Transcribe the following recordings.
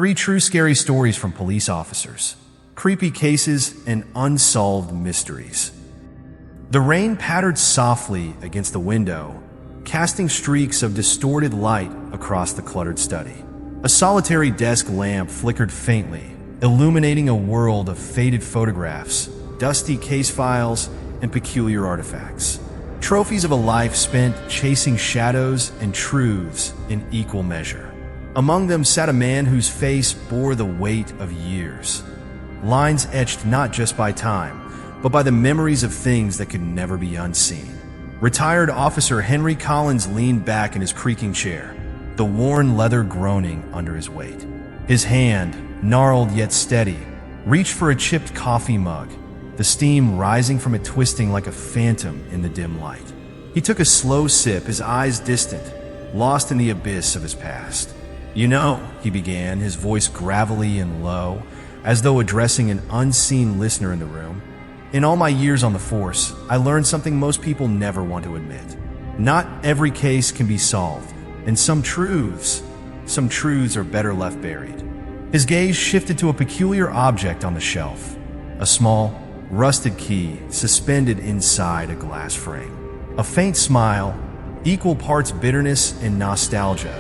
3 true scary stories from police officers, creepy cases, and unsolved mysteries. The rain pattered softly against the window, casting streaks of distorted light across the cluttered study. A solitary desk lamp flickered faintly, illuminating a world of faded photographs, dusty case files, and peculiar artifacts. Trophies of a life spent chasing shadows and truths in equal measure. Among them sat a man whose face bore the weight of years. Lines etched not just by time, but by the memories of things that could never be unseen. Retired Officer Henry Collins leaned back in his creaking chair, the worn leather groaning under his weight. His hand, gnarled yet steady, reached for a chipped coffee mug, the steam rising from it twisting like a phantom in the dim light. He took a slow sip, his eyes distant, lost in the abyss of his past. "You know," he began, his voice gravelly and low, as though addressing an unseen listener in the room, "in all my years on the force, I learned something most people never want to admit. Not every case can be solved, and some truths are better left buried." His gaze shifted to a peculiar object on the shelf, a small, rusted key suspended inside a glass frame. A faint smile, equal parts bitterness and nostalgia,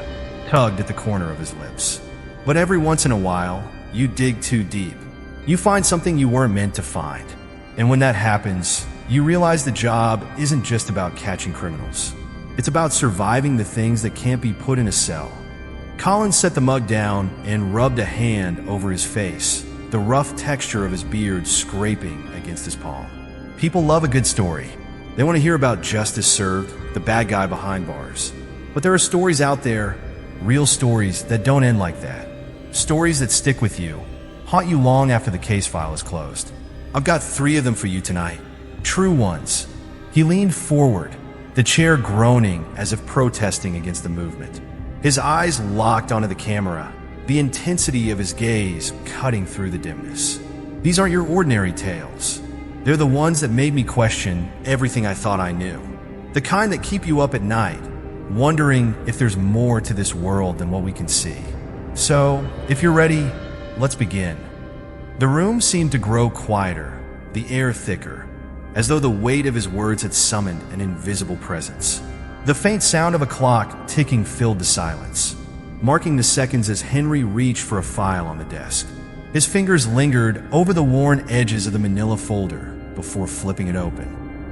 tugged at the corner of his lips. But every once in a while, you dig too deep. You find something you weren't meant to find. And when that happens, you realize the job isn't just about catching criminals. It's about surviving the things that can't be put in a cell. Collins set the mug down and rubbed a hand over his face, the rough texture of his beard scraping against his palm. People love a good story. They want to hear about justice served, the bad guy behind bars. But there are stories out there, real stories that don't end like that. Stories that stick with you, haunt you long after the case file is closed. I've got 3 of them for you tonight. True ones. He leaned forward, the chair groaning as if protesting against the movement. His eyes locked onto the camera, the intensity of his gaze cutting through the dimness. These aren't your ordinary tales. They're the ones that made me question everything I thought I knew. The kind that keep you up at night, wondering if there's more to this world than what we can see. So, if you're ready, let's begin. The room seemed to grow quieter, the air thicker, as though the weight of his words had summoned an invisible presence. The faint sound of a clock ticking filled the silence, marking the seconds as Henry reached for a file on the desk. His fingers lingered over the worn edges of the manila folder before flipping it open.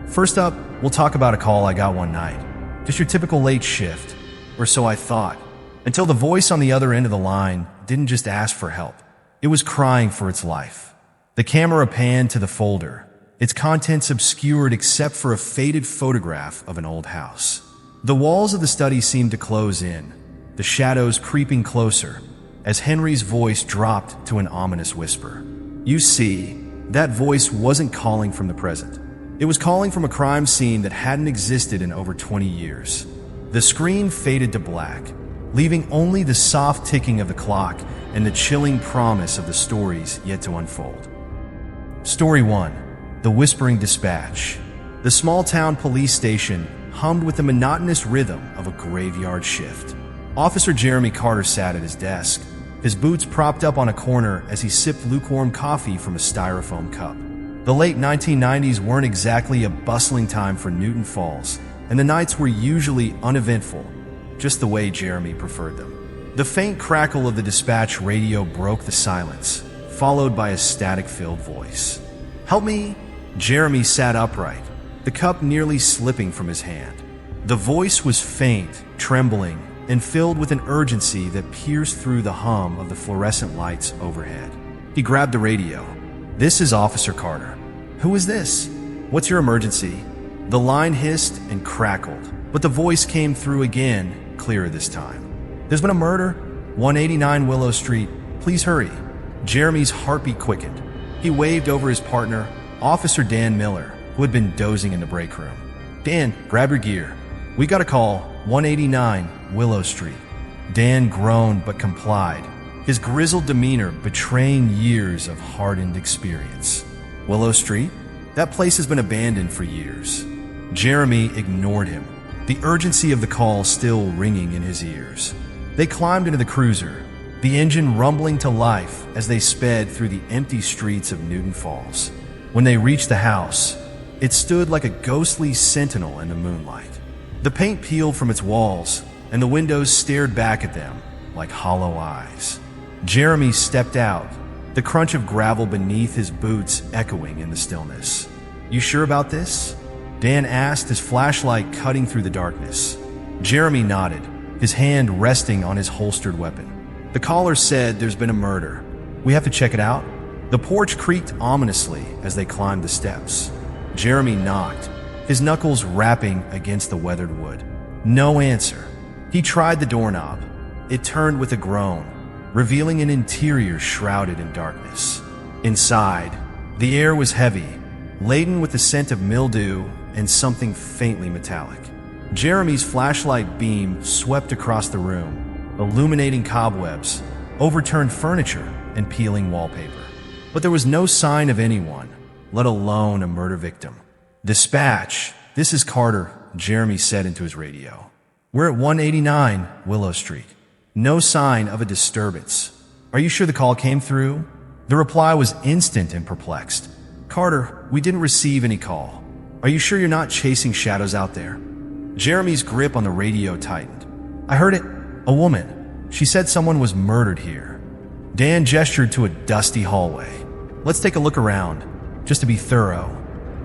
First up, we'll talk about a call I got one night. Just your typical late shift, or so I thought, until the voice on the other end of the line didn't just ask for help. It was crying for its life. The camera panned to the folder, its contents obscured except for a faded photograph of an old house. The walls of the study seemed to close in, the shadows creeping closer, as Henry's voice dropped to an ominous whisper. You see, that voice wasn't calling from the present. It was calling from a crime scene that hadn't existed in over 20 years. The screen faded to black, leaving only the soft ticking of the clock and the chilling promise of the stories yet to unfold. Story 1. The Whispering Dispatch. The small-town police station hummed with the monotonous rhythm of a graveyard shift. Officer Jeremy Carter sat at his desk, his boots propped up on a corner as he sipped lukewarm coffee from a styrofoam cup. The late 1990s weren't exactly a bustling time for Newton Falls, and the nights were usually uneventful, just the way Jeremy preferred them. The faint crackle of the dispatch radio broke the silence, followed by a static-filled voice. "Help me!" Jeremy sat upright, the cup nearly slipping from his hand. The voice was faint, trembling, and filled with an urgency that pierced through the hum of the fluorescent lights overhead. He grabbed the radio. "This is Officer Carter." "Who is this?" "What's your emergency?" The line hissed and crackled, but the voice came through again, clearer this time. "There's been a murder. 189 Willow Street. Please hurry." Jeremy's heartbeat quickened. He waved over his partner, Officer Dan Miller, who had been dozing in the break room. "Dan, grab your gear. We got a call, 189 Willow Street." Dan groaned but complied, his grizzled demeanor betraying years of hardened experience. "Willow Street? That place has been abandoned for years." Jeremy ignored him, the urgency of the call still ringing in his ears. They climbed into the cruiser, the engine rumbling to life as they sped through the empty streets of Newton Falls. When they reached the house, it stood like a ghostly sentinel in the moonlight. The paint peeled from its walls, and the windows stared back at them like hollow eyes. Jeremy stepped out, the crunch of gravel beneath his boots echoing in the stillness. "You sure about this?" Dan asked, his flashlight cutting through the darkness. Jeremy nodded, his hand resting on his holstered weapon. "The caller said there's been a murder. We have to check it out." The porch creaked ominously as they climbed the steps. Jeremy knocked, his knuckles rapping against the weathered wood. No answer. He tried the doorknob. It turned with a groan, revealing an interior shrouded in darkness. Inside, the air was heavy, laden with the scent of mildew and something faintly metallic. Jeremy's flashlight beam swept across the room, illuminating cobwebs, overturned furniture, and peeling wallpaper. But there was no sign of anyone, let alone a murder victim. "Dispatch, this is Carter," Jeremy said into his radio. "We're at 189 Willow Street. No sign of a disturbance. Are you sure the call came through?" The reply was instant and perplexed. "Carter, we didn't receive any call. Are you sure you're not chasing shadows out there?" Jeremy's grip on the radio tightened. "I heard it. A woman. She said someone was murdered here." Dan gestured to a dusty hallway. "Let's take a look around, just to be thorough."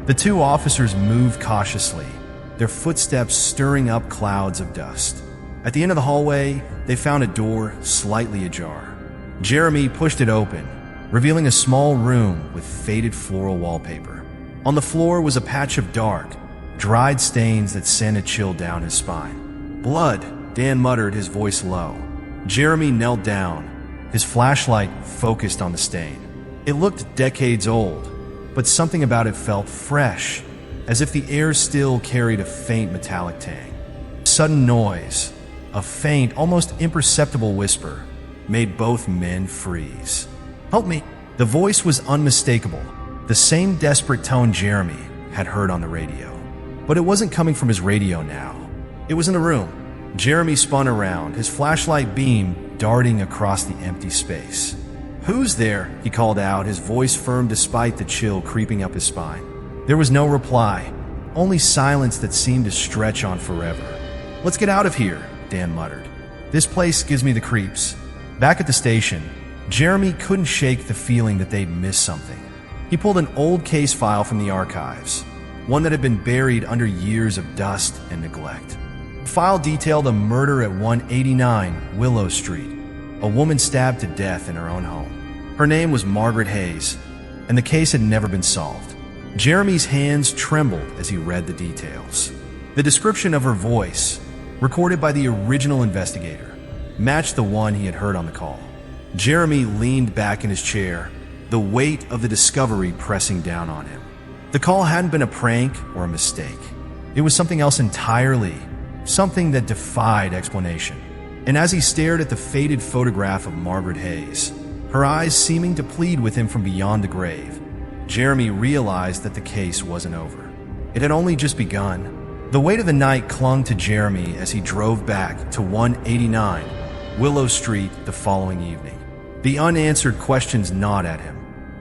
The two officers moved cautiously, their footsteps stirring up clouds of dust. At the end of the hallway, they found a door slightly ajar. Jeremy pushed it open, revealing a small room with faded floral wallpaper. On the floor was a patch of dark, dried stains that sent a chill down his spine. "Blood," Dan muttered, his voice low. Jeremy knelt down, his flashlight focused on the stain. It looked decades old, but something about it felt fresh, as if the air still carried a faint metallic tang. Sudden noise, a faint, almost imperceptible whisper, made both men freeze. "Help me!" The voice was unmistakable, the same desperate tone Jeremy had heard on the radio. But it wasn't coming from his radio now. It was in the room. Jeremy spun around, his flashlight beam darting across the empty space. "Who's there?" he called out, his voice firm despite the chill creeping up his spine. There was no reply, only silence that seemed to stretch on forever. "Let's get out of here," Dan muttered. "This place gives me the creeps." Back at the station, Jeremy couldn't shake the feeling that they'd missed something. He pulled an old case file from the archives, one that had been buried under years of dust and neglect. The file detailed a murder at 189 Willow Street, a woman stabbed to death in her own home. Her name was Margaret Hayes, and the case had never been solved. Jeremy's hands trembled as he read the details. The description of her voice, recorded by the original investigator, matched the one he had heard on the call. Jeremy leaned back in his chair, the weight of the discovery pressing down on him. The call hadn't been a prank or a mistake. It was something else entirely, something that defied explanation. And as he stared at the faded photograph of Margaret Hayes, her eyes seeming to plead with him from beyond the grave, Jeremy realized that the case wasn't over. It had only just begun. The weight of the night clung to Jeremy as he drove back to 189 Willow Street the following evening. The unanswered questions gnawed at him,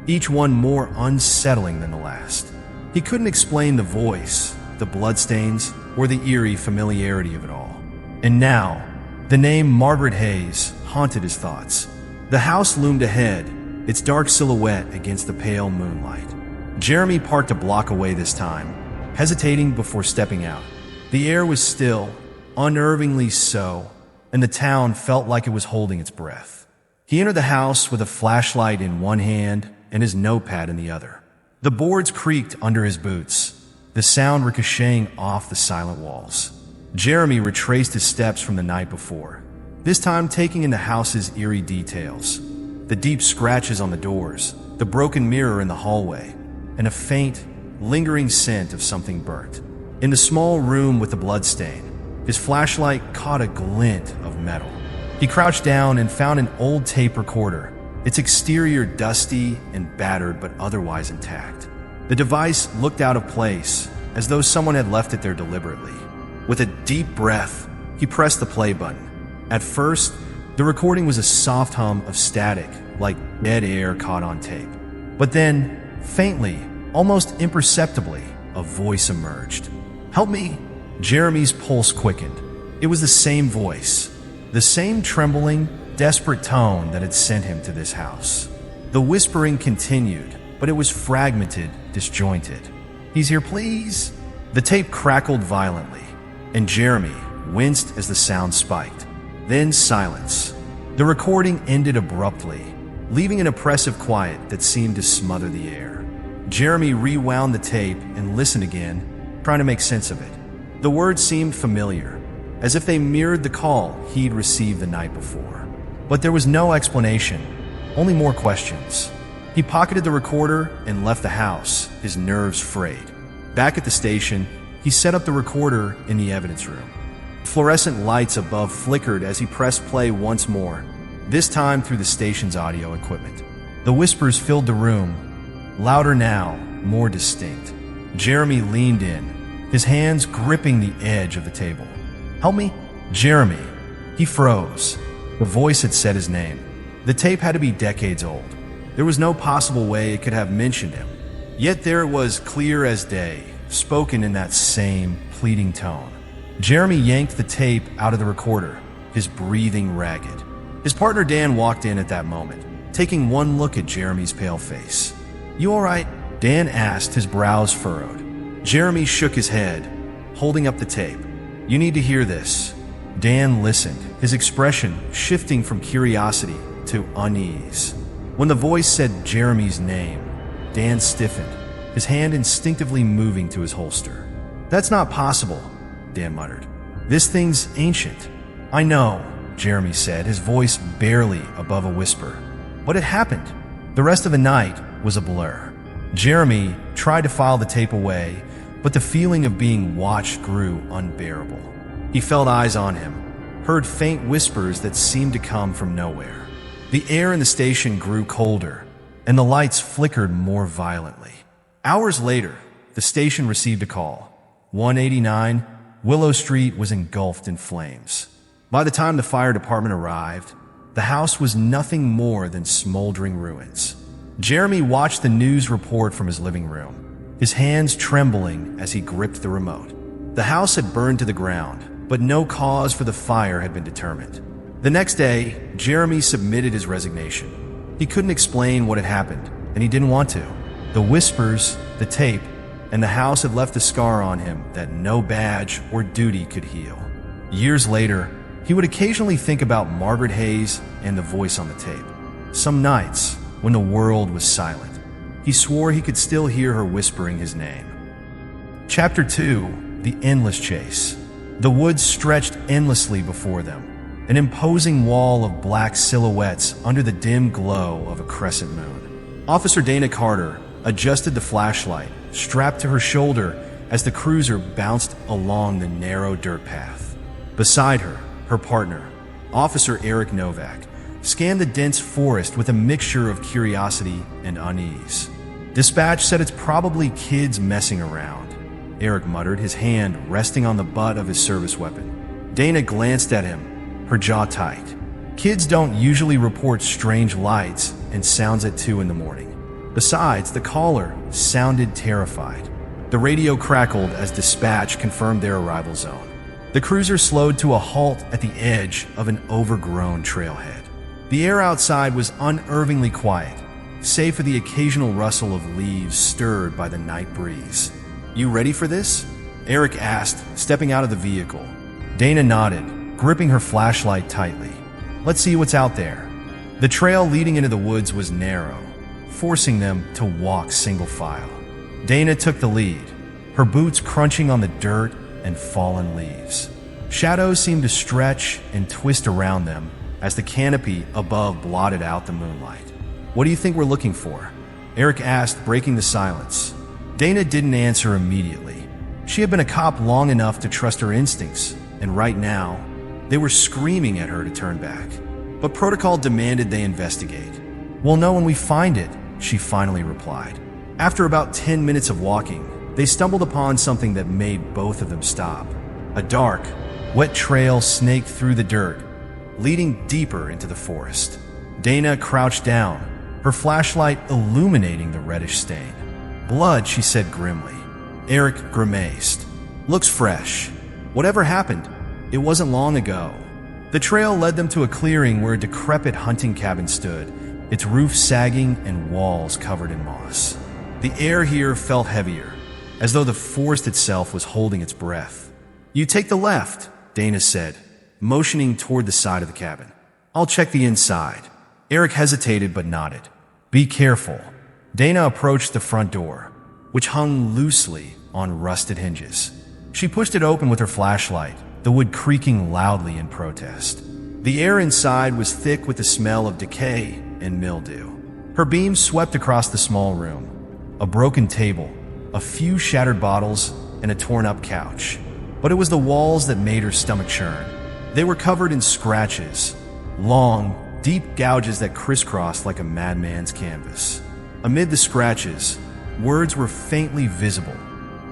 each one more unsettling than the last. He couldn't explain the voice, the bloodstains, or the eerie familiarity of it all. And now, the name Margaret Hayes haunted his thoughts. The house loomed ahead, its dark silhouette against the pale moonlight. Jeremy parked a block away this time, hesitating before stepping out. The air was still, unnervingly so, and the town felt like it was holding its breath. He entered the house with a flashlight in one hand and his notepad in the other. The boards creaked under his boots, the sound ricocheting off the silent walls. Jeremy retraced his steps from the night before, this time taking in the house's eerie details. The deep scratches on the doors, the broken mirror in the hallway, and a faint, lingering scent of something burnt. In the small room with the bloodstain, his flashlight caught a glint of metal. He crouched down and found an old tape recorder, its exterior dusty and battered but otherwise intact. The device looked out of place, as though someone had left it there deliberately. With a deep breath, he pressed the play button. At first, The recording was a soft hum of static, like dead air caught on tape. But then, faintly, almost imperceptibly, a voice emerged. "Help me!" Jeremy's pulse quickened. It was the same voice, the same trembling, desperate tone that had sent him to this house. The whispering continued, but it was fragmented, disjointed. "He's here, please!" The tape crackled violently, and Jeremy winced as the sound spiked. Then silence. The recording ended abruptly, leaving an oppressive quiet that seemed to smother the air. Jeremy rewound the tape and listened again, trying to make sense of it. The words seemed familiar, as if they mirrored the call he'd received the night before. But there was no explanation, only more questions. He pocketed the recorder and left the house, his nerves frayed. Back at the station, he set up the recorder in the evidence room. Fluorescent lights above flickered as he pressed play once more, this time through the station's audio equipment. The whispers filled the room, louder now, more distinct. Jeremy leaned in, his hands gripping the edge of the table. "Help me?" "Jeremy." He froze. The voice had said his name. The tape had to be decades old. There was no possible way it could have mentioned him. Yet there it was, clear as day, spoken in that same pleading tone. Jeremy yanked the tape out of the recorder, his breathing ragged. His partner Dan walked in at that moment, taking one look at Jeremy's pale face. "You all right?" Dan asked, his brows furrowed. Jeremy shook his head, holding up the tape. "You need to hear this." Dan listened, his expression shifting from curiosity to unease. When the voice said Jeremy's name, Dan stiffened, his hand instinctively moving to his holster. "That's not possible," Dan muttered. "This thing's ancient." "I know," Jeremy said, his voice barely above a whisper. "But it happened." The rest of the night was a blur. Jeremy tried to file the tape away, but the feeling of being watched grew unbearable. He felt eyes on him, heard faint whispers that seemed to come from nowhere. The air in the station grew colder, and the lights flickered more violently. Hours later, the station received a call. 189 Willow Street was engulfed in flames. By the time the fire department arrived, the house was nothing more than smoldering ruins. Jeremy watched the news report from his living room, his hands trembling as he gripped the remote. The house had burned to the ground, but no cause for the fire had been determined. The next day, Jeremy submitted his resignation. He couldn't explain what had happened, and he didn't want to. The whispers, the tape, and the house had left a scar on him that no badge or duty could heal. Years later, he would occasionally think about Margaret Hayes and the voice on the tape. Some nights, when the world was silent, he swore he could still hear her whispering his name. Chapter 2: The Endless Chase. The woods stretched endlessly before them, an imposing wall of black silhouettes under the dim glow of a crescent moon. Officer Dana Carter adjusted the flashlight strapped to her shoulder as the cruiser bounced along the narrow dirt path. Beside her, her partner, Officer Eric Novak, scanned the dense forest with a mixture of curiosity and unease. Dispatch said it's probably kids messing around, Eric muttered, his hand resting on the butt of his service weapon. Dana glanced at him, her jaw tight. Kids don't usually report strange lights and sounds at 2 in the morning. Besides, the caller sounded terrified. The radio crackled as dispatch confirmed their arrival zone. The cruiser slowed to a halt at the edge of an overgrown trailhead. The air outside was unnervingly quiet, save for the occasional rustle of leaves stirred by the night breeze. "You ready for this?" Eric asked, stepping out of the vehicle. Dana nodded, gripping her flashlight tightly. "Let's see what's out there." The trail leading into the woods was narrow, forcing them to walk single file. Dana took the lead, her boots crunching on the dirt and fallen leaves. Shadows seemed to stretch and twist around them as the canopy above blotted out the moonlight. "What do you think we're looking for?" Eric asked, breaking the silence. Dana didn't answer immediately. She had been a cop long enough to trust her instincts, and right now, they were screaming at her to turn back. But protocol demanded they investigate. "We'll know when we find it," she finally replied. After about 10 minutes of walking, they stumbled upon something that made both of them stop. A dark, wet trail snaked through the dirt, leading deeper into the forest. Dana crouched down, her flashlight illuminating the reddish stain. "Blood," she said grimly. Eric grimaced. "Looks fresh. Whatever happened? It wasn't long ago." The trail led them to a clearing where a decrepit hunting cabin stood, its roof sagging and walls covered in moss. The air here felt heavier, as though the forest itself was holding its breath. "You take the left," Dana said, motioning toward the side of the cabin. "I'll check the inside." Eric hesitated but nodded. "Be careful." Dana approached the front door, which hung loosely on rusted hinges. She pushed it open with her flashlight, the wood creaking loudly in protest. The air inside was thick with the smell of decay and mildew. Her beam swept across the small room. A broken table, a few shattered bottles, and a torn-up couch. But it was the walls that made her stomach churn. They were covered in scratches, long, deep gouges that crisscrossed like a madman's canvas. Amid the scratches, words were faintly visible,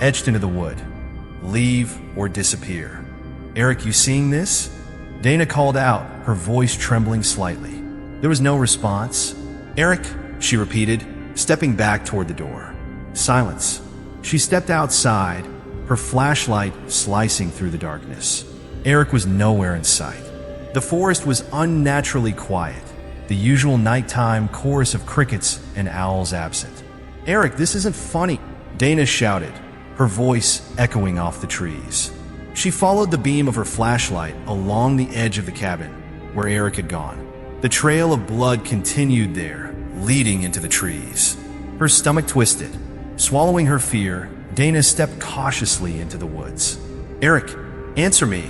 etched into the wood. "Leave or disappear." "Eric, you seeing this?" Dana called out, her voice trembling slightly. There was no response. "Eric," she repeated, stepping back toward the door. Silence. She stepped outside, her flashlight slicing through the darkness. Eric was nowhere in sight. The forest was unnaturally quiet, the usual nighttime chorus of crickets and owls absent. "Eric, this isn't funny," Dana shouted, her voice echoing off the trees. She followed the beam of her flashlight along the edge of the cabin, where Eric had gone. The trail of blood continued there, leading into the trees. Her stomach twisted. Swallowing her fear, Dana stepped cautiously into the woods. "Eric, answer me."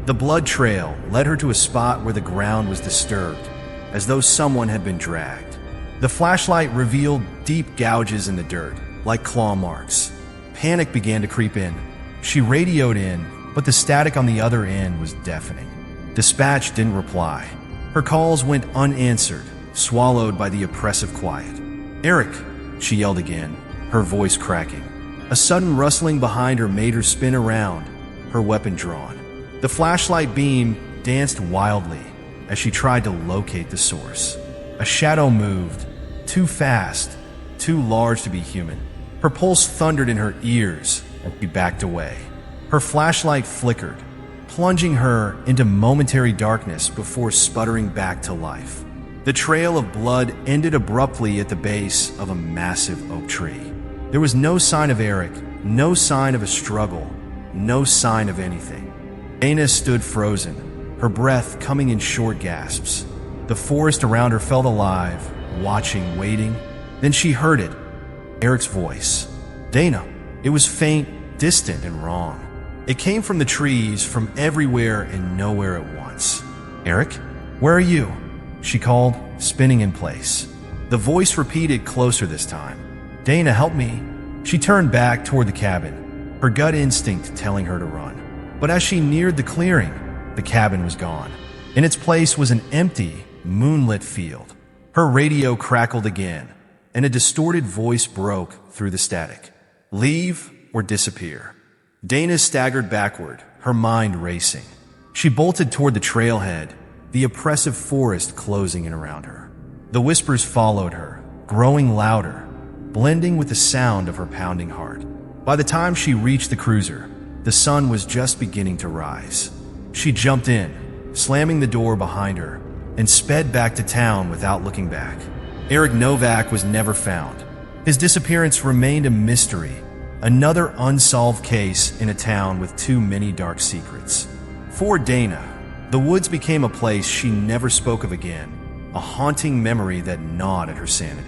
The blood trail led her to a spot where the ground was disturbed, as though someone had been dragged. The flashlight revealed deep gouges in the dirt, like claw marks. Panic began to creep in. She radioed in, but the static on the other end was deafening. Dispatch didn't reply. Her calls went unanswered, swallowed by the oppressive quiet. "Eric," she yelled again, her voice cracking. A sudden rustling behind her made her spin around, her weapon drawn. The flashlight beam danced wildly as she tried to locate the source. A shadow moved, too fast, too large to be human. Her pulse thundered in her ears as she backed away. Her flashlight flickered, plunging her into momentary darkness before sputtering back to life. The trail of blood ended abruptly at the base of a massive oak tree. There was no sign of Eric, no sign of a struggle, no sign of anything. Dana stood frozen, her breath coming in short gasps. The forest around her felt alive, watching, waiting. Then she heard it, Eric's voice. "Dana." It was faint, distant, and wrong. It came from the trees, from everywhere and nowhere at once. "Eric, where are you?" she called, spinning in place. The voice repeated closer this time. "Dana, help me." She turned back toward the cabin, her gut instinct telling her to run. But as she neared the clearing, the cabin was gone. In its place was an empty, moonlit field. Her radio crackled again, and a distorted voice broke through the static. "Leave or disappear." Dana staggered backward, her mind racing. She bolted toward the trailhead, the oppressive forest closing in around her. The whispers followed her, growing louder, blending with the sound of her pounding heart. By the time she reached the cruiser, the sun was just beginning to rise. She jumped in, slamming the door behind her, and sped back to town without looking back. Eric Novak was never found. His disappearance remained a mystery, another unsolved case in a town with too many dark secrets. For Dana, the woods became a place she never spoke of again, a haunting memory that gnawed at her sanity.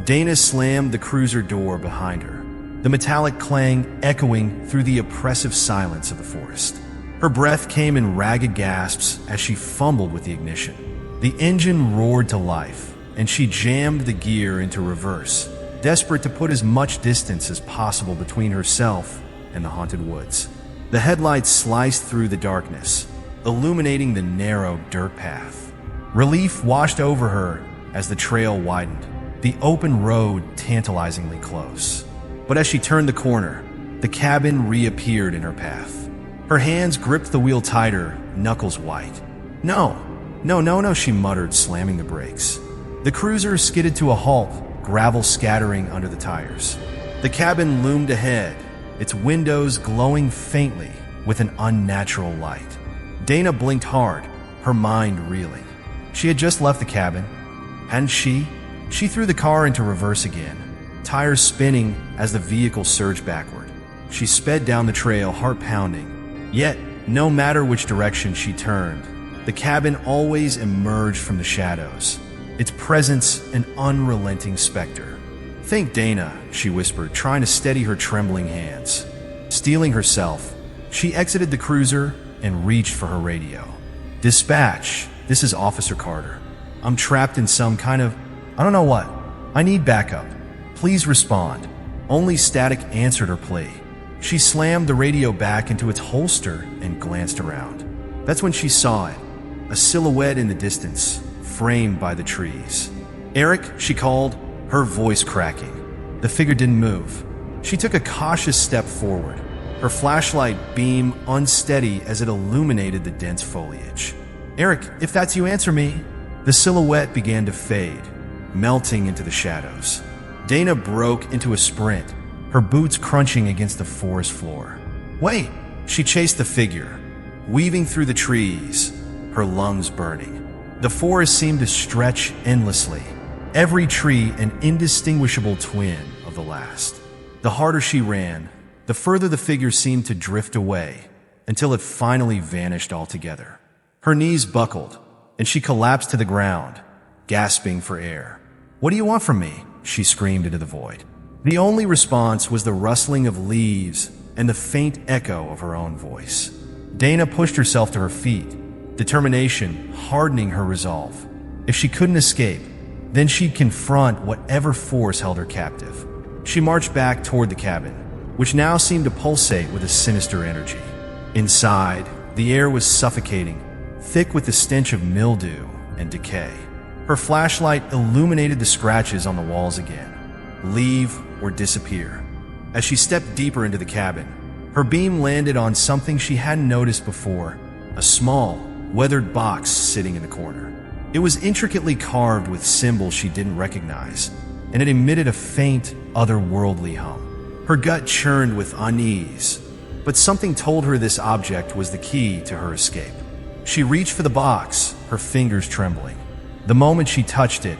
Dana slammed the cruiser door behind her, the metallic clang echoing through the oppressive silence of the forest. Her breath came in ragged gasps as she fumbled with the ignition. The engine roared to life, and she jammed the gear into reverse, desperate to put as much distance as possible between herself and the haunted woods. The headlights sliced through the darkness, illuminating the narrow dirt path. Relief washed over her as the trail widened, the open road tantalizingly close. But as she turned the corner, the cabin reappeared in her path. Her hands gripped the wheel tighter, knuckles white. "No," No, no, no, she muttered, slamming the brakes. The cruiser skidded to a halt, gravel scattering under the tires. The cabin loomed ahead, its windows glowing faintly with an unnatural light. Dana blinked hard, her mind reeling. She had just left the cabin, hadn't she? She threw the car into reverse again, tires spinning as the vehicle surged backward. She sped down the trail, heart pounding. Yet, no matter which direction she turned, the cabin always emerged from the shadows, its presence an unrelenting specter. "Think, Dana," she whispered, trying to steady her trembling hands. Steeling herself, she exited the cruiser and reached for her radio. "Dispatch, this is Officer Carter. I'm trapped in some kind of, I don't know what. I need backup. Please respond." Only static answered her plea. She slammed the radio back into its holster and glanced around. That's when she saw it, a silhouette in the distance, framed by the trees. "Eric," she called, her voice cracking. The figure didn't move. She took a cautious step forward, her flashlight beam unsteady as it illuminated the dense foliage. "Eric, if that's you, answer me." The silhouette began to fade, melting into the shadows. Dana broke into a sprint, her boots crunching against the forest floor. "Wait!" She chased the figure, weaving through the trees, her lungs burning. The forest seemed to stretch endlessly, every tree an indistinguishable twin of the last. The harder she ran, the further the figure seemed to drift away, until it finally vanished altogether. Her knees buckled, and she collapsed to the ground, gasping for air. "What do you want from me?" she screamed into the void. The only response was the rustling of leaves and the faint echo of her own voice. Dana pushed herself to her feet, determination hardening her resolve. If she couldn't escape, then she'd confront whatever force held her captive. She marched back toward the cabin, which now seemed to pulsate with a sinister energy. Inside, the air was suffocating, thick with the stench of mildew and decay. Her flashlight illuminated the scratches on the walls again. Leave or disappear. As she stepped deeper into the cabin, her beam landed on something she hadn't noticed before, a small, weathered box sitting in the corner. It was intricately carved with symbols she didn't recognize, and it emitted a faint, otherworldly hum. Her gut churned with unease, but something told her this object was the key to her escape. She reached for the box, her fingers trembling. The moment she touched it,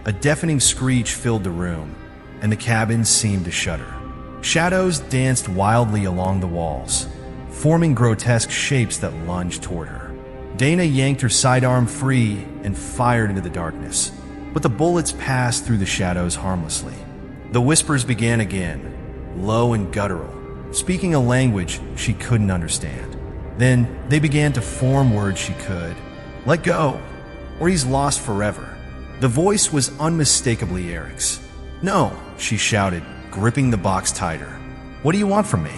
a deafening screech filled the room, and the cabin seemed to shudder. Shadows danced wildly along the walls, forming grotesque shapes that lunged toward her. Dana yanked her sidearm free and fired into the darkness, but the bullets passed through the shadows harmlessly. The whispers began again, low and guttural, speaking a language she couldn't understand. Then they began to form words she could. "Let go, or he's lost forever." The voice was unmistakably Eric's. "No," she shouted, gripping the box tighter. "What do you want from me?"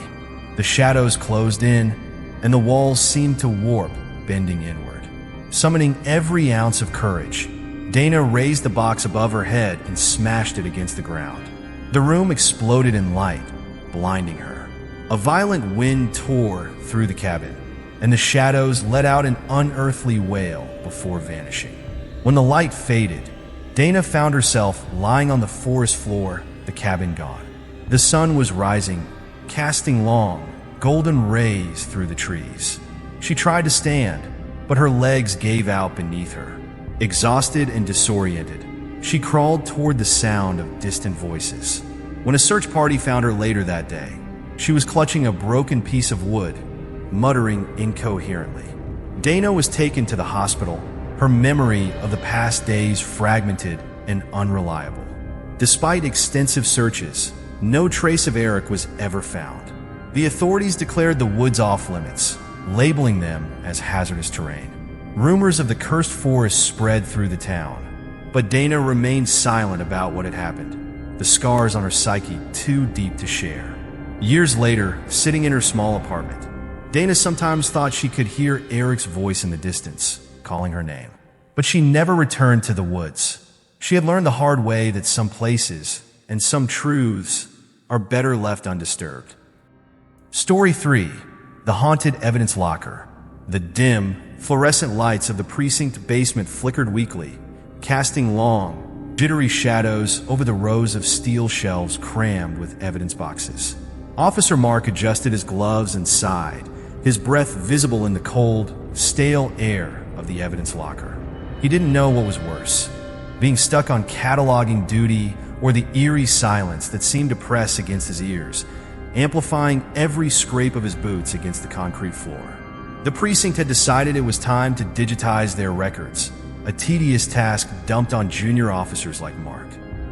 The shadows closed in, and the walls seemed to warp, bending inward. Summoning every ounce of courage, Dana raised the box above her head and smashed it against the ground. The room exploded in light, blinding her. A violent wind tore through the cabin, and the shadows let out an unearthly wail before vanishing. When the light faded, Dana found herself lying on the forest floor, the cabin gone. The sun was rising, casting long, golden rays through the trees. She tried to stand, but her legs gave out beneath her. Exhausted and disoriented, she crawled toward the sound of distant voices. When a search party found her later that day, she was clutching a broken piece of wood, muttering incoherently. Dana was taken to the hospital, her memory of the past days fragmented and unreliable. Despite extensive searches, no trace of Eric was ever found. The authorities declared the woods off limits, labeling them as hazardous terrain. Rumors of the cursed forest spread through the town, but Dana remained silent about what had happened, the scars on her psyche too deep to share. Years later, sitting in her small apartment, Dana sometimes thought she could hear Eric's voice in the distance, calling her name. But she never returned to the woods. She had learned the hard way that some places and some truths are better left undisturbed. Story 3. The Haunted Evidence Locker. The Dim fluorescent lights of the precinct basement flickered weakly, casting long, jittery shadows over the rows of steel shelves crammed with evidence boxes. Officer Mark adjusted his gloves and sighed, his breath visible in the cold, stale air of the evidence locker. He didn't know what was worse, being stuck on cataloging duty or the eerie silence that seemed to press against his ears, amplifying every scrape of his boots against the concrete floor. The precinct had decided it was time to digitize their records, a tedious task dumped on junior officers like Mark.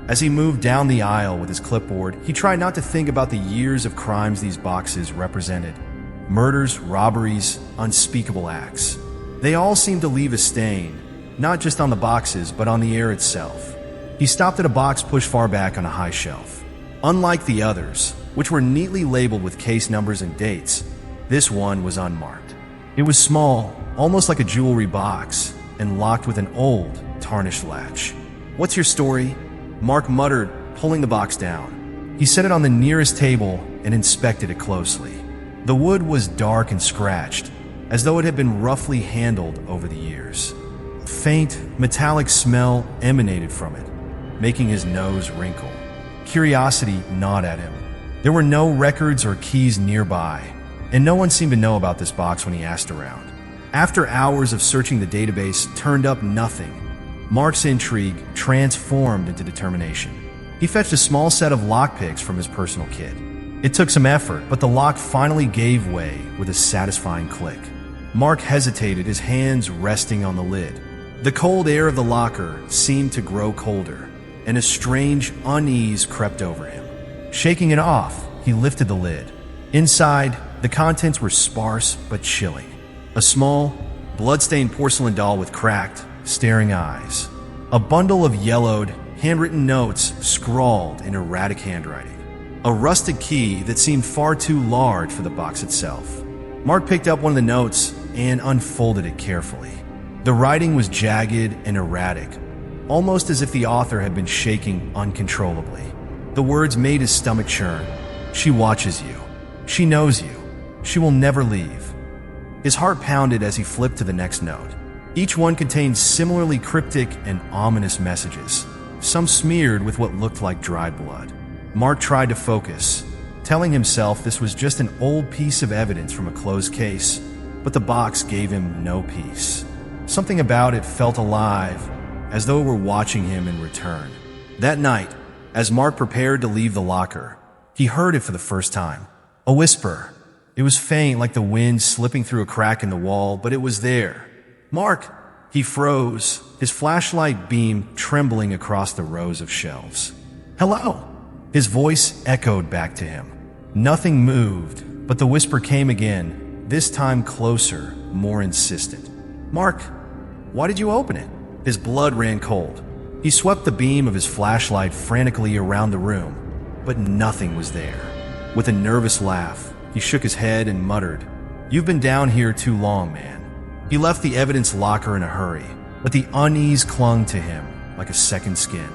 As he moved down the aisle with his clipboard, he tried not to think about the years of crimes these boxes represented. Murders, robberies, unspeakable acts. They all seemed to leave a stain, not just on the boxes, but on the air itself. He stopped at a box pushed far back on a high shelf. Unlike the others, which were neatly labeled with case numbers and dates, this one was unmarked. It was small, almost like a jewelry box, and locked with an old, tarnished latch. "What's your story?" Mark muttered, pulling the box down. He set it on the nearest table and inspected it closely. The wood was dark and scratched, as though it had been roughly handled over the years. A faint, metallic smell emanated from it, making his nose wrinkle. Curiosity gnawed at him. There were no records or keys nearby, and no one seemed to know about this box when he asked around. After hours of searching the database turned up nothing, Mark's intrigue transformed into determination. He fetched a small set of lockpicks from his personal kit. It took some effort, but the lock finally gave way with a satisfying click. Mark hesitated, his hands resting on the lid. The cold air of the locker seemed to grow colder, and a strange unease crept over him. Shaking it off, he lifted the lid. Inside, the contents were sparse but chilling. A small, blood-stained porcelain doll with cracked, staring eyes. A bundle of yellowed, handwritten notes scrawled in erratic handwriting. A rusted key that seemed far too large for the box itself. Mark picked up one of the notes and unfolded it carefully. The writing was jagged and erratic, almost as if the author had been shaking uncontrollably. The words made his stomach churn. "She watches you. She knows you. She will never leave." His heart pounded as he flipped to the next note. Each one contained similarly cryptic and ominous messages, some smeared with what looked like dried blood. Mark tried to focus, telling himself this was just an old piece of evidence from a closed case, but the box gave him no peace. Something about it felt alive, as though it were watching him in return. That night, as Mark prepared to leave the locker, he heard it for the first time. A whisper. It was faint, like the wind slipping through a crack in the wall, but it was there. "Mark!" He froze, his flashlight beam trembling across the rows of shelves. "Hello!" His voice echoed back to him. Nothing moved, but the whisper came again, this time closer, more insistent. "Mark, why did you open it?" His blood ran cold. He swept the beam of his flashlight frantically around the room, but nothing was there. With a nervous laugh, he shook his head and muttered, "You've been down here too long, man." He left the evidence locker in a hurry, but the unease clung to him like a second skin.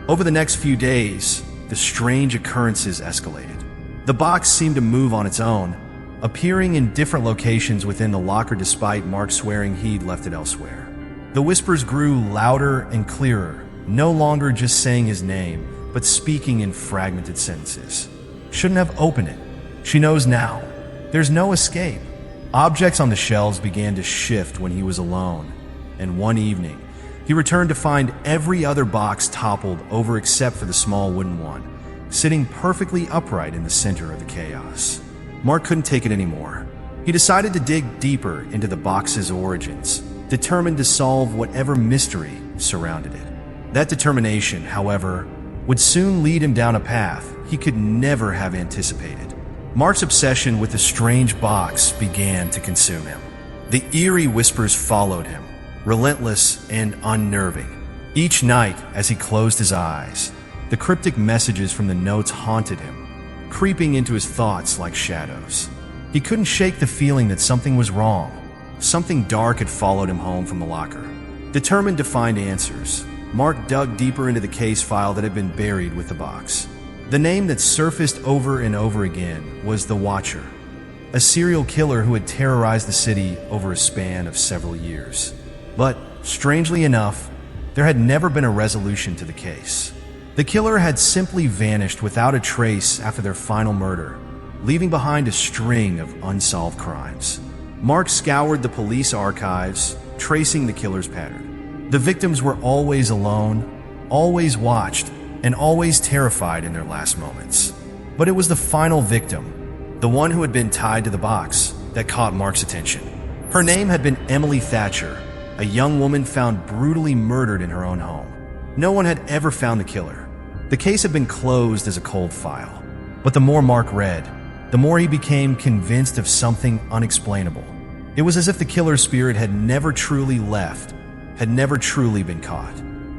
Over the next few days, the strange occurrences escalated. The box seemed to move on its own, appearing in different locations within the locker despite Mark swearing he'd left it elsewhere. The whispers grew louder and clearer, no longer just saying his name, but speaking in fragmented sentences. "Shouldn't have opened it. She knows now. There's no escape." Objects on the shelves began to shift when he was alone, and one evening, he returned to find every other box toppled over except for the small wooden one, sitting perfectly upright in the center of the chaos. Mark couldn't take it anymore. He decided to dig deeper into the box's origins, determined to solve whatever mystery surrounded it. That determination, however, would soon lead him down a path he could never have anticipated. Mark's obsession with the strange box began to consume him. The eerie whispers followed him, relentless and unnerving. Each night, as he closed his eyes, the cryptic messages from the notes haunted him, creeping into his thoughts like shadows. He couldn't shake the feeling that something was wrong. Something dark had followed him home from the locker. Determined to find answers, Mark dug deeper into the case file that had been buried with the box. The name that surfaced over and over again was the Watcher. a serial killer who had terrorized the city over a span of several years. But, strangely enough, there had never been a resolution to the case. The killer had simply vanished without a trace after their final murder, leaving behind a string of unsolved crimes. Mark scoured the police archives, tracing the killer's pattern. The victims were always alone, always watched, and always terrified in their last moments. But it was the final victim, the one who had been tied to the box, that caught Mark's attention. Her name had been Emily Thatcher, a young woman found brutally murdered in her own home. No one had ever found the killer. The case had been closed as a cold file. But the more Mark read, the more he became convinced of something unexplainable. It was as if the killer's spirit had never truly left, had never truly been caught.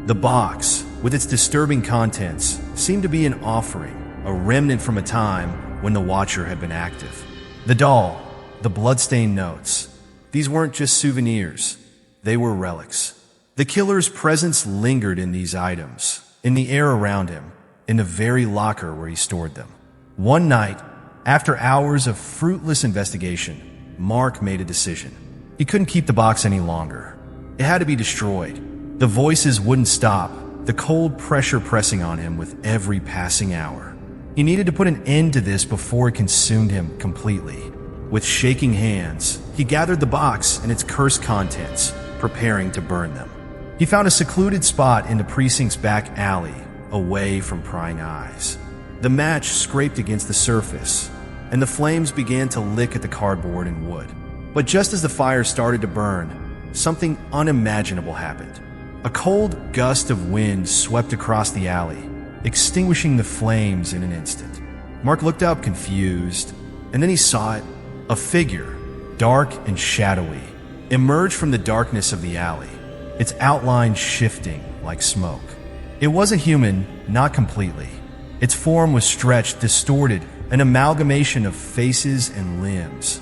The box, with its disturbing contents, seemed to be an offering, a remnant from a time when the Watcher had been active. The doll, the bloodstained notes, these weren't just souvenirs, they were relics. The killer's presence lingered in these items, in the air around him, in the very locker where he stored them. One night, after hours of fruitless investigation, Mark made a decision. He couldn't keep the box any longer. It had to be destroyed. The voices wouldn't stop, the cold pressure pressing on him with every passing hour. He needed to put an end to this before it consumed him completely. With shaking hands, he gathered the box and its cursed contents, preparing to burn them. He found a secluded spot in the precinct's back alley, away from prying eyes. The match scraped against the surface, and the flames began to lick at the cardboard and wood. But just as the fire started to burn, something unimaginable happened. A cold gust of wind swept across the alley, extinguishing the flames in an instant. Mark looked up confused, and then he saw it. A figure, dark and shadowy, emerged from the darkness of the alley, its outline shifting like smoke. It wasn't human, not completely. Its form was stretched, distorted, an amalgamation of faces and limbs,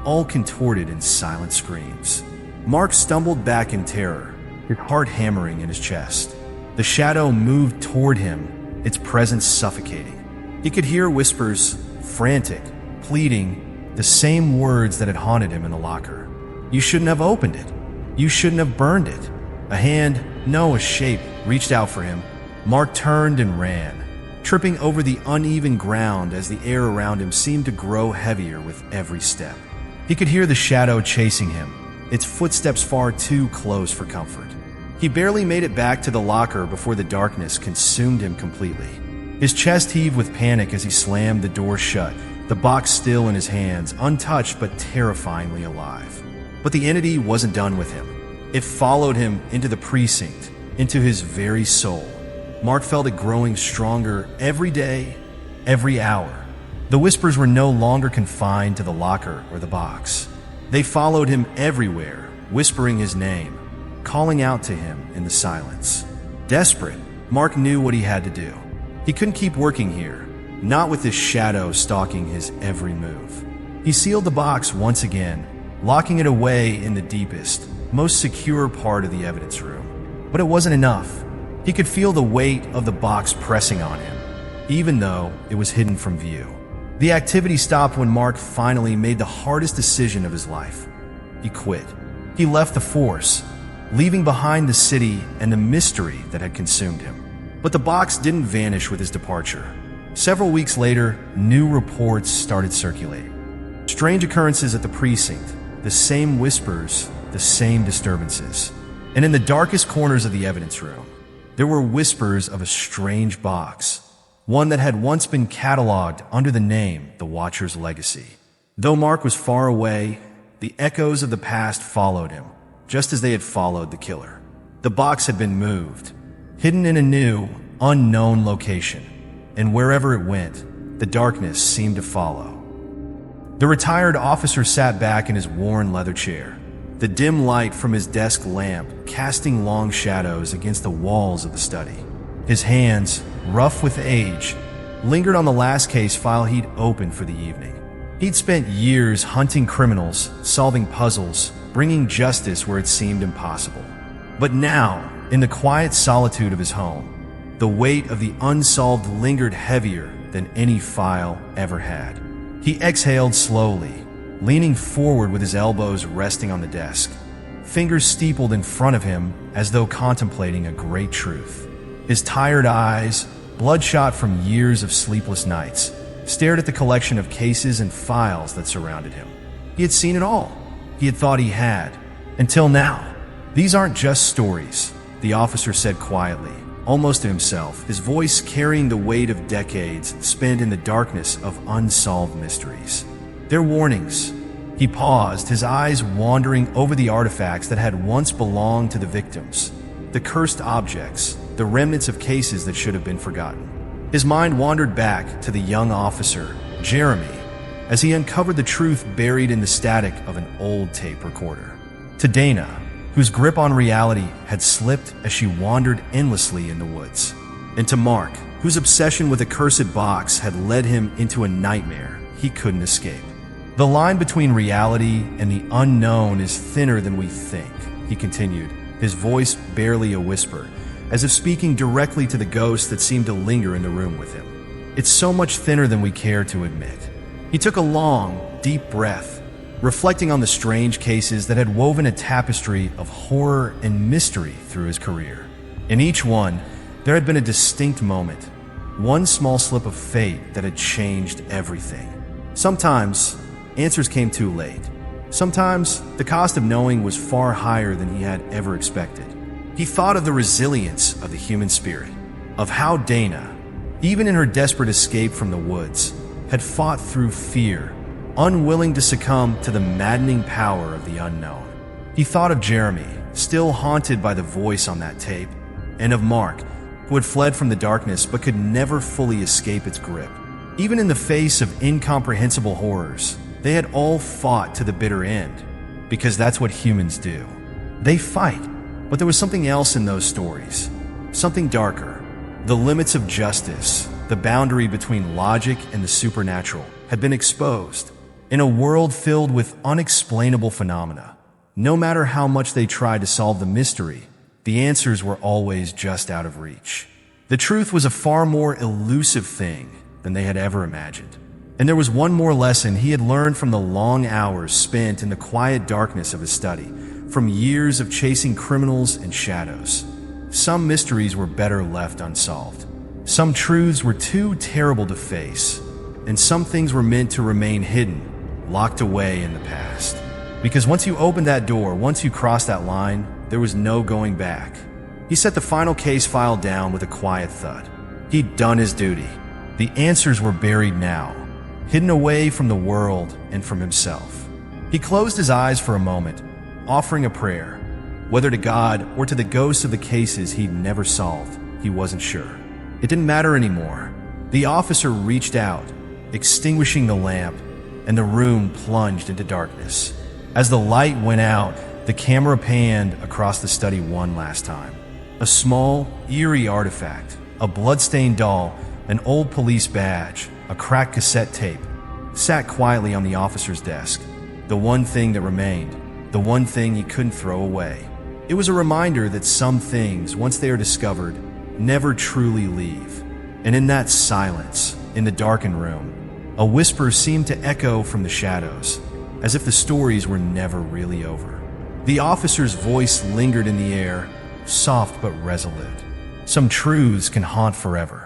all contorted in silent screams. Mark stumbled back in terror, his heart hammering in his chest. The shadow moved toward him, its presence suffocating. He could hear whispers, frantic, pleading, the same words that had haunted him in the locker. You shouldn't have opened it. You shouldn't have burned it. A hand, no, a shape, reached out for him. Mark turned and ran, tripping over the uneven ground as the air around him seemed to grow heavier with every step. He could hear the shadow chasing him, its footsteps far too close for comfort. He barely made it back to the locker before the darkness consumed him completely. His chest heaved with panic as he slammed the door shut, the box still in his hands, untouched but terrifyingly alive. But the entity wasn't done with him. It followed him into the precinct, into his very soul. Mark felt it growing stronger every day, every hour. The whispers were no longer confined to the locker or the box. They followed him everywhere, whispering his name, calling out to him in the silence. Desperate, Mark knew what he had to do. He couldn't keep working here, not with this shadow stalking his every move. He sealed the box once again, locking it away in the deepest, most secure part of the evidence room. But it wasn't enough. He could feel the weight of the box pressing on him, even though it was hidden from view. The activity stopped when Mark finally made the hardest decision of his life. He quit. He left the force, leaving behind the city and the mystery that had consumed him. But the box didn't vanish with his departure. Several weeks later, new reports started circulating. Strange occurrences at the precinct, the same whispers, the same disturbances. And in the darkest corners of the evidence room, there were whispers of a strange box, one that had once been cataloged under the name The Watcher's Legacy. Though Mark was far away, the echoes of the past followed him, just as they had followed the killer. The box had been moved, hidden in a new, unknown location, and wherever it went, the darkness seemed to follow. The retired officer sat back in his worn leather chair, the dim light from his desk lamp casting long shadows against the walls of the study. His hands, rough with age, lingered on the last case file he'd opened for the evening. He'd spent years hunting criminals, solving puzzles, bringing justice where it seemed impossible. But now, in the quiet solitude of his home, the weight of the unsolved lingered heavier than any file ever had. He exhaled slowly, leaning forward with his elbows resting on the desk, fingers steepled in front of him as though contemplating a great truth. His tired eyes, bloodshot from years of sleepless nights, stared at the collection of cases and files that surrounded him. He had seen it all. He had thought he had. Until now. These aren't just stories, the officer said quietly, almost to himself, his voice carrying the weight of decades spent in the darkness of unsolved mysteries. They're warnings. He paused, his eyes wandering over the artifacts that had once belonged to the victims, the cursed objects, the remnants of cases that should have been forgotten. His mind wandered back to the young officer, Jeremy, as he uncovered the truth buried in the static of an old tape recorder. To Dana, whose grip on reality had slipped as she wandered endlessly in the woods. And to Mark, whose obsession with a cursed box had led him into a nightmare he couldn't escape. The line between reality and the unknown is thinner than we think, he continued, his voice barely a whisper, as if speaking directly to the ghost that seemed to linger in the room with him. It's so much thinner than we care to admit. He took a long, deep breath, reflecting on the strange cases that had woven a tapestry of horror and mystery through his career. In each one, there had been a distinct moment, one small slip of fate that had changed everything. Sometimes, answers came too late. Sometimes, the cost of knowing was far higher than he had ever expected. He thought of the resilience of the human spirit, of how Dana, even in her desperate escape from the woods, had fought through fear, unwilling to succumb to the maddening power of the unknown. He thought of Jeremy, still haunted by the voice on that tape, and of Mark, who had fled from the darkness but could never fully escape its grip. Even in the face of incomprehensible horrors, they had all fought to the bitter end, because that's what humans do. They fight, but there was something else in those stories, something darker. The limits of justice, the boundary between logic and the supernatural, had been exposed. In a world filled with unexplainable phenomena, no matter how much they tried to solve the mystery, the answers were always just out of reach. The truth was a far more elusive thing than they had ever imagined. And there was one more lesson he had learned from the long hours spent in the quiet darkness of his study, from years of chasing criminals and shadows. Some mysteries were better left unsolved. Some truths were too terrible to face, and some things were meant to remain hidden, locked away in the past. Because once you opened that door, once you crossed that line, there was no going back. He set the final case file down with a quiet thud. He'd done his duty. The answers were buried now, hidden away from the world and from himself. He closed his eyes for a moment, offering a prayer. Whether to God or to the ghosts of the cases he'd never solved, he wasn't sure. It didn't matter anymore. The officer reached out, extinguishing the lamp, and the room plunged into darkness. As the light went out, the camera panned across the study one last time. A small, eerie artifact, a blood-stained doll, an old police badge, a cracked cassette tape, sat quietly on the officer's desk. The one thing that remained, the one thing he couldn't throw away. It was a reminder that some things, once they are discovered, never truly leave. And in that silence, in the darkened room, a whisper seemed to echo from the shadows, as if the stories were never really over. The officer's voice lingered in the air, soft but resolute. Some truths can haunt forever.